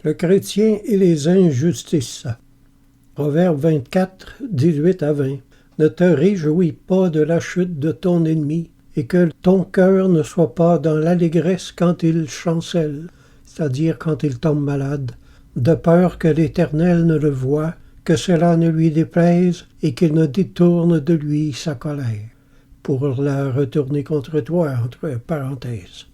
Le chrétien et les injustices. Proverbe 24, 18 à 20. Ne te réjouis pas de la chute de ton ennemi, et que ton cœur ne soit pas dans l'allégresse quand il chancelle, c'est-à-dire quand il tombe malade, de peur que l'Éternel ne le voie, que cela ne lui déplaise, et qu'il ne détourne de lui sa colère, pour la retourner contre toi, entre parenthèses.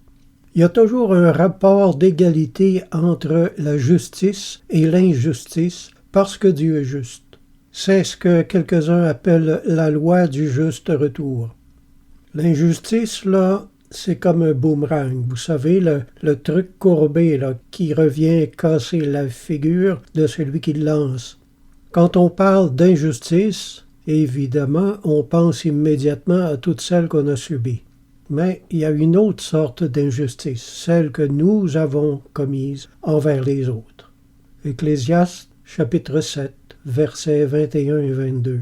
Il y a toujours un rapport d'égalité entre la justice et l'injustice, parce que Dieu est juste. C'est ce que quelques-uns appellent la loi du juste retour. L'injustice, là, c'est comme un boomerang. Vous savez, le truc courbé là, qui revient casser la figure de celui qui le lance. Quand on parle d'injustice, évidemment, on pense immédiatement à toutes celles qu'on a subies. Mais il y a une autre sorte d'injustice, celle que nous avons commise envers les autres. Ecclésiaste, chapitre 7, versets 21 et 22.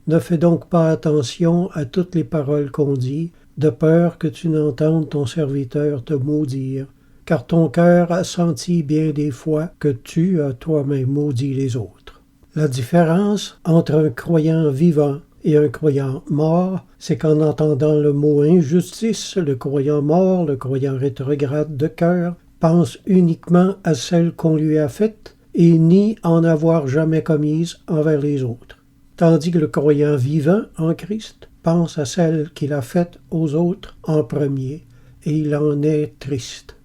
Ne fais donc pas attention à toutes les paroles qu'on dit, de peur que tu n'entendes ton serviteur te maudire, car ton cœur a senti bien des fois que tu as toi-même maudit les autres. La différence entre un croyant vivant et un croyant mort, c'est qu'en entendant le mot injustice, le croyant mort, le croyant rétrograde de cœur, pense uniquement à celle qu'on lui a faite et nie en avoir jamais commise envers les autres. Tandis que le croyant vivant en Christ pense à celle qu'il a faite aux autres en premier, et il en est triste.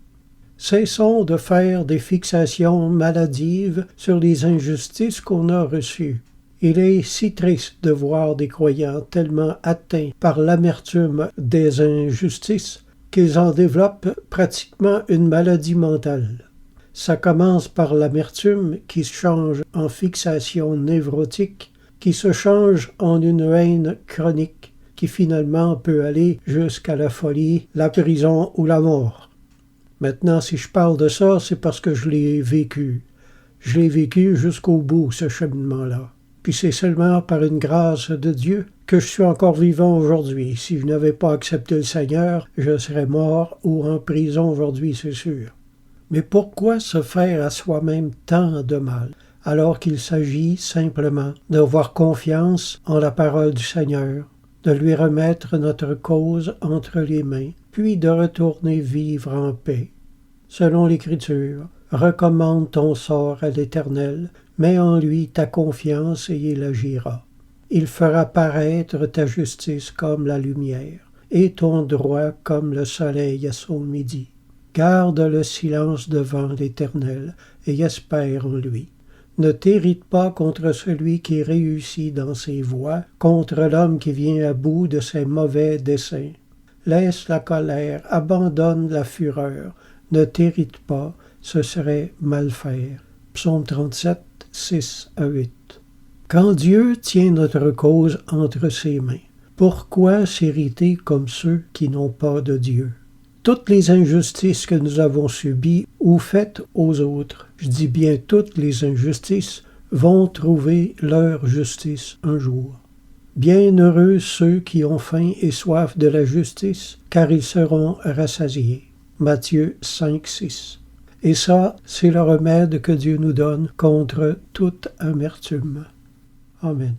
Cessons de faire des fixations maladives sur les injustices qu'on a reçues. Il est si triste de voir des croyants tellement atteints par l'amertume des injustices qu'ils en développent pratiquement une maladie mentale. Ça commence par l'amertume qui se change en fixation névrotique, qui se change en une haine chronique, qui finalement peut aller jusqu'à la folie, la prison ou la mort. Maintenant, si je parle de ça, c'est parce que je l'ai vécu. Je l'ai vécu jusqu'au bout, ce cheminement-là. Puis c'est seulement par une grâce de Dieu que je suis encore vivant aujourd'hui. Si je n'avais pas accepté le Seigneur, je serais mort ou en prison aujourd'hui, c'est sûr. Mais pourquoi se faire à soi-même tant de mal, alors qu'il s'agit simplement d'avoir confiance en la parole du Seigneur, de lui remettre notre cause entre les mains, puis de retourner vivre en paix? Selon l'Écriture, recommande ton sort à l'Éternel, mets en lui ta confiance et il agira. Il fera paraître ta justice comme la lumière, et ton droit comme le soleil à son midi. Garde le silence devant l'Éternel, et espère en lui. Ne t'irrite pas contre celui qui réussit dans ses voies, contre l'homme qui vient à bout de ses mauvais desseins. Laisse la colère, abandonne la fureur, ne t'irrite pas, ce serait mal faire. Psaume 37, 6 à 8. Quand Dieu tient notre cause entre ses mains, pourquoi s'irriter comme ceux qui n'ont pas de Dieu? Toutes les injustices que nous avons subies ou faites aux autres, je dis bien toutes les injustices, vont trouver leur justice un jour. Bienheureux ceux qui ont faim et soif de la justice, car ils seront rassasiés. Matthieu 5, 6. Et ça, c'est le remède que Dieu nous donne contre toute amertume. Amen.